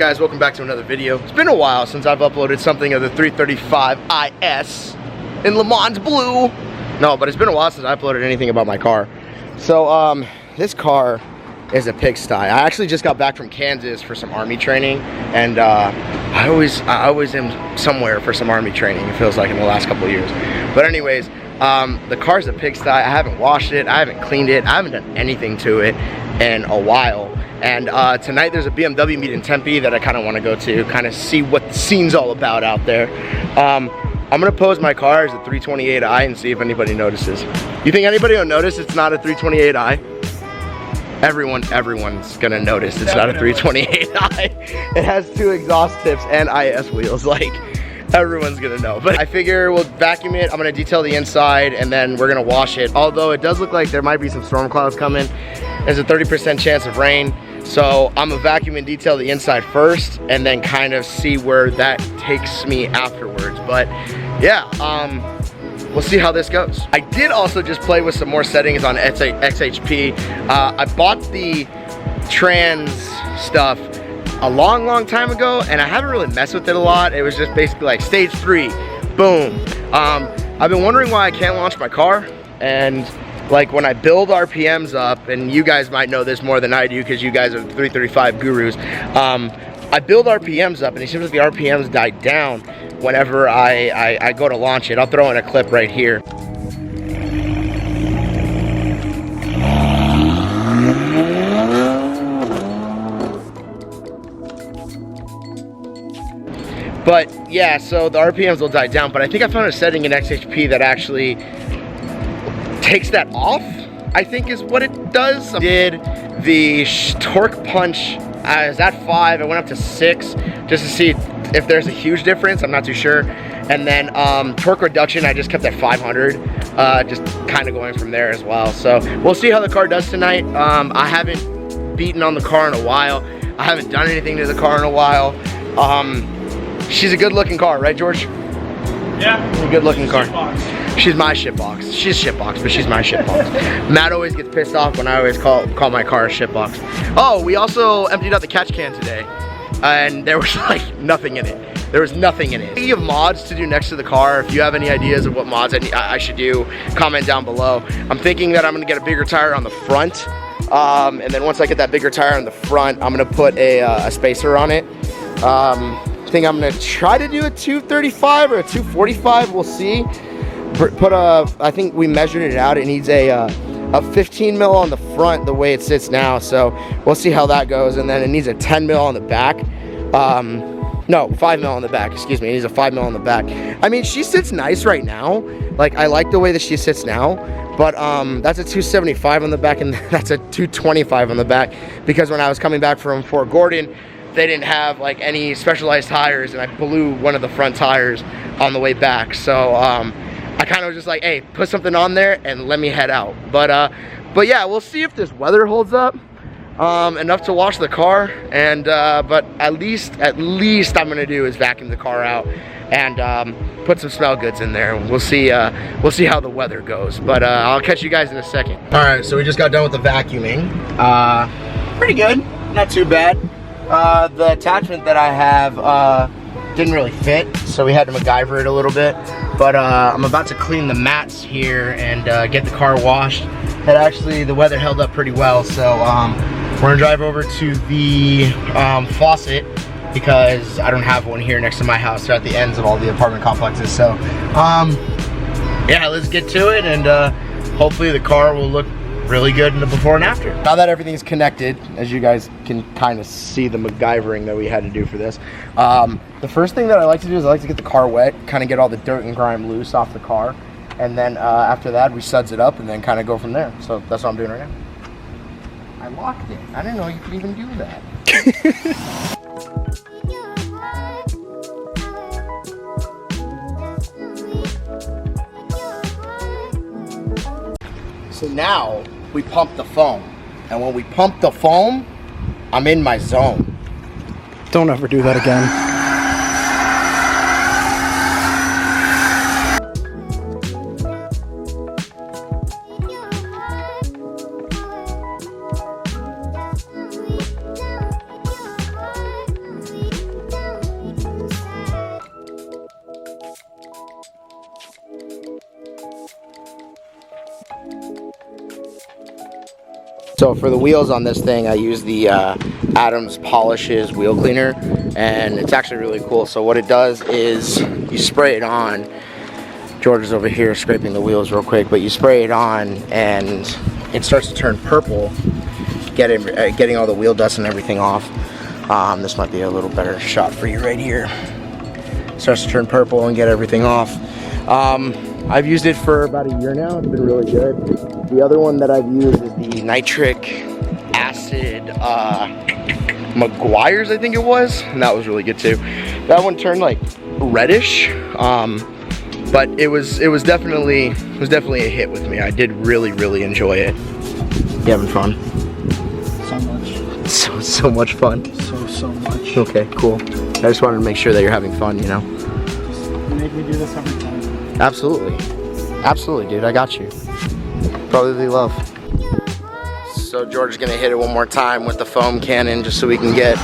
guys? Welcome back to another video. It's been a while since I've uploaded something of the 335 IS in Le Mans Blue. No, but it's been a while since I uploaded anything about my car. So this car is a pigsty. I actually just got back from Kansas for some Army training, and I always am somewhere for some Army training, it feels like, in the last couple of years. But anyways, the car's a pigsty. I haven't washed it, I haven't cleaned it, I haven't done anything to it in a while. And tonight there's a BMW meet in Tempe that I kind of want to go to, kind of see what the scene's all about out there. I'm gonna pose my car as a 328i and see if anybody notices. You think anybody will notice it's not a 328i? Everyone's gonna notice it's not a 328i. It has two exhaust tips and IS wheels, like everyone's gonna know. But I figure we'll vacuum it, I'm gonna detail the inside, and then we're gonna wash it. Although it does look like there might be some storm clouds coming. There's a 30% chance of rain. So I'm gonna vacuum and detail the inside first, and then kind of see where that takes me afterwards. But yeah, we'll see how this goes. I did also just play with some more settings on XHP. I bought the trans stuff a long time ago, and I haven't really messed with it a lot. It was just basically like stage 3, boom. I've been wondering why I can't launch my car, and like when I build RPMs up, and you guys might know this more than I do because you guys are the 335 gurus, I build RPMs up, and it seems like the RPMs die down whenever I go to launch it. I'll throw in a clip right here. But yeah, so the RPMs will die down, but I think I found a setting in XHP that actually takes that off, I think is what it does. I did the torque punch, I was at 5, I went up to 6 just to see if there's a huge difference, I'm not too sure. And then torque reduction, I just kept at 500, just kind of going from there as well. So we'll see how the car does tonight. I haven't beaten on the car in a while. I haven't done anything to the car in a while. She's a good looking car, right, George? Yeah. A good looking car. She's my shitbox. She's shitbox, but she's my shitbox. Matt always gets pissed off when I always call my car a shitbox. Oh, we also emptied out the catch can today, and there was like nothing in it. There was nothing in it. Speaking of mods to do next to the car, if you have any ideas of what mods I should do, comment down below. I'm thinking that I'm gonna get a bigger tire on the front, and then once I get that bigger tire on the front, I'm gonna put a spacer on it. I think I'm gonna try to do a 235 or a 245, we'll see. I think we measured it out, it needs a 15 mil on the front the way it sits now, so we'll see how that goes. And then it needs a 10 mil on the back. No, 5 mil on the back, excuse me, it needs a 5 mil on the back. I mean, she sits nice right now, like I like the way that she sits now, but that's a 275 on the back, and that's a 225 on the back, because when I was coming back from Fort Gordon, they didn't have like any specialized tires, and I blew one of the front tires on the way back. So I kind of was just like, hey, put something on there and let me head out. But yeah, we'll see if this weather holds up enough to wash the car. And but at least I'm gonna do is vacuum the car out and put some smell goods in there. We'll see how the weather goes. But I'll catch you guys in a second. All right, so we just got done with the vacuuming. Pretty good, not too bad. The attachment that I have didn't really fit, so we had to MacGyver it a little bit. But I'm about to clean the mats here and get the car washed. And actually, the weather held up pretty well, so we're gonna drive over to the faucet, because I don't have one here next to my house. They're at the ends of all the apartment complexes. So yeah, let's get to it, and hopefully the car will look really good in the before and after. Now that everything's connected, as you guys can kind of see the MacGyvering that we had to do for this, the first thing that I like to do is I like to get the car wet, kind of get all the dirt and grime loose off the car, and then after that we suds it up and then kind of go from there. So that's what I'm doing right now. I locked it. I didn't know you could even do that. So now we pump the foam, and when we pump the foam, I'm in my zone. Don't ever do that again. So for the wheels on this thing, I use the Adams Polishes wheel cleaner, and it's actually really cool. So what it does is you spray it on. George is over here scraping the wheels real quick, but you spray it on and it starts to turn purple, getting all the wheel dust and everything off. This might be a little better shot for you right here. Starts to turn purple and get everything off. I've used it for about a year now. It's been really good. The other one that I've used is the nitric acid McGuire's, I think it was, and that was really good too. That one turned like reddish, but it was definitely a hit with me. I did really enjoy it. You having fun? So much. So much fun. So much. Okay, cool. I just wanted to make sure that you're having fun, you know. Just make me do this every time. Absolutely, dude. I got you. Brotherly love. So George is gonna hit it one more time with the foam cannon just so we can get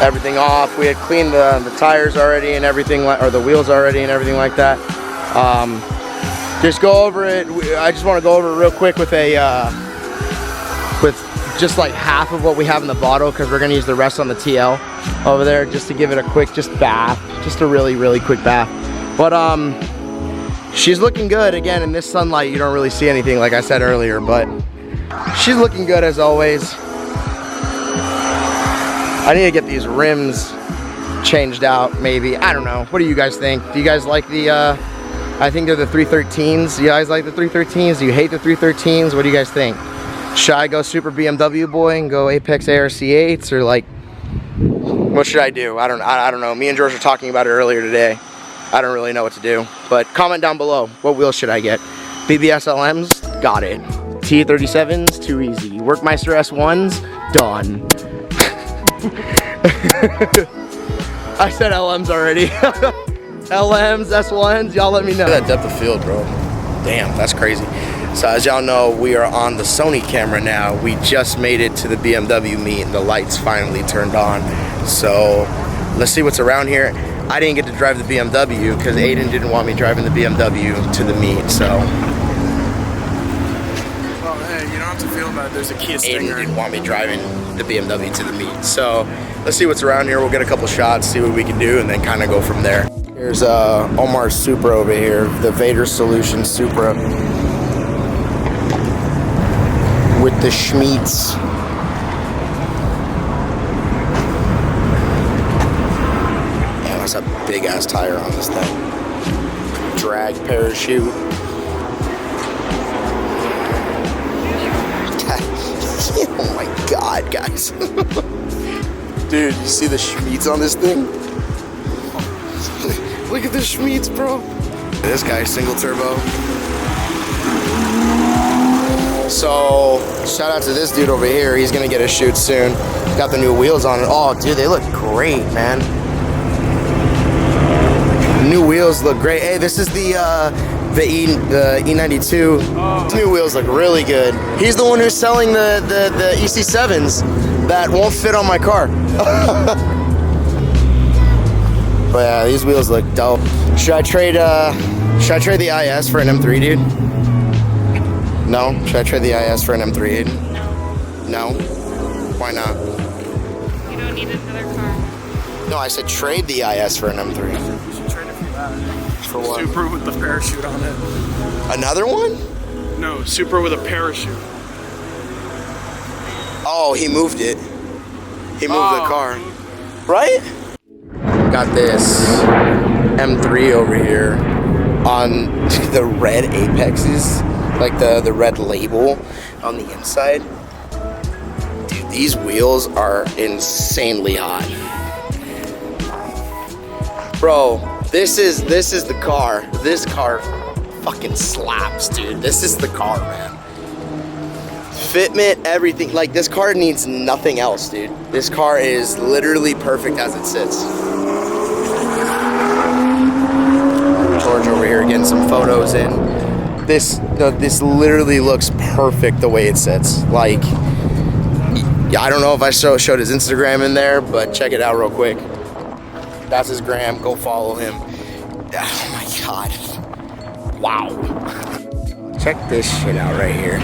everything off. We had cleaned the tires already and everything, or the wheels already and everything like that. Just go over it. I just want to go over it real quick with with just like half of what we have in the bottle, because we're gonna use the rest on the TL over there, just to give it a quick bath, just a really quick bath. But she's looking good. Again, in this sunlight you don't really see anything, like I said earlier, but she's looking good as always. I need to get these rims changed out, maybe. I don't know. What do you guys think? Do you guys like the I think they're the 313s. Do you guys like the 313s? Do you hate the 313s? What do you guys think? Should I go super BMW boy and go Apex ARC8s, or like, what should I do? I don't know. Me and George were talking about it earlier today. I don't really know what to do, but comment down below. What wheels should I get? BBS LMs? Got it. T37s? Too easy. Workmeister S1s? Done. I said LMs already. LMs, S1s, y'all let me know. That depth of field, bro. Damn, that's crazy. So as y'all know, we are on the Sony camera now. We just made it to the BMW meet and the lights finally turned on. So let's see what's around here. I didn't get to drive the BMW because Aiden didn't want me driving the BMW to the meet, so. Oh, hey, you don't have to feel bad. There's a Kia Stinger. Aiden didn't want me driving the BMW to the meet. So let's see what's around here. We'll get a couple shots, see what we can do, and then kind of go from there. Here's Omar's Supra over here, the Vader Solution Supra with the Schmeats. Man, that's a big ass tire on this thing. Drag parachute. Oh my god, guys. Dude, you see the Schmeats on this thing? Look at the Schmeats, bro. This guy, single turbo. So, shout out to this dude over here. He's gonna get a shoot soon. Got the new wheels on it. Oh, dude, they look great, man. New wheels look great. Hey, this is the E92. These new wheels look really good. He's the one who's selling the EC7s that won't fit on my car. But yeah, these wheels look dope. Should I trade the IS for an M3, dude? No? Should I trade the IS for an M3, Aiden? No? Why not? You don't need another car. No, I said trade the IS for an M3. You should trade it for that. For what? Supra with the parachute on it. Another one? No, Supra with a parachute. Oh, he moved it. He moved the car. Right? Got this M3 over here on the red apexes, like the red label on the inside. Dude, these wheels are insanely hot. Bro, this is the car. This car fucking slaps, dude. This is the car, man. Fitment, everything. Like, this car needs nothing else, dude. This car is literally perfect as it sits. George over here getting some photos in. This literally looks perfect the way it sits. Like, I don't know if I showed his Instagram in there, but check it out real quick. That's his gram. Go follow him. Oh my god. Wow. Check this shit out right here.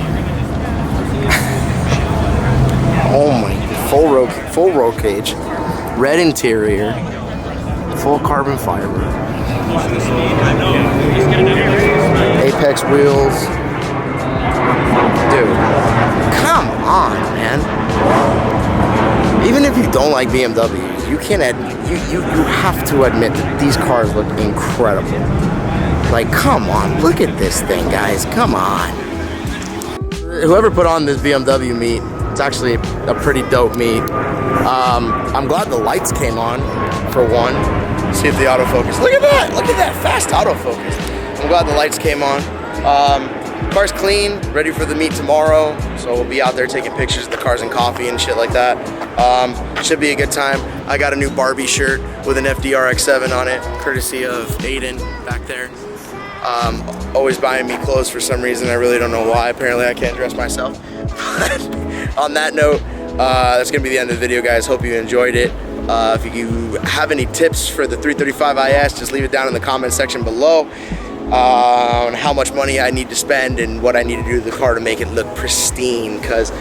Oh my, full roll cage, red interior, full carbon fiber, Apex wheels. Dude, come on, man. Even if you don't like BMWs, you have to admit that these cars look incredible. Like, come on, look at this thing, guys. Come on. Whoever put on this BMW meet, it's actually a pretty dope meet. I'm glad the lights came on, for one. See if the autofocus. Look at that fast autofocus. I'm glad the lights came on. Car's clean, ready for the meet tomorrow. So we'll be out there taking pictures of the cars and coffee and shit like that. Should be a good time. I got a new Barbie shirt with an FDRX7 on it, courtesy of Aiden back there. Always buying me clothes for some reason. I really don't know why. Apparently I can't dress myself. On that note, that's gonna be the end of the video, guys. Hope you enjoyed it. If you have any tips for the 335 IS, just leave it down in the comment section below on how much money I need to spend and what I need to do to the car to make it look pristine. Because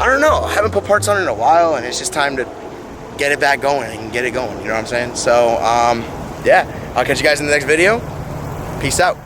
I don't know, I haven't put parts on it in a while, and it's just time to get it back going and get it going. You know what I'm saying? So yeah, I'll catch you guys in the next video. Peace out.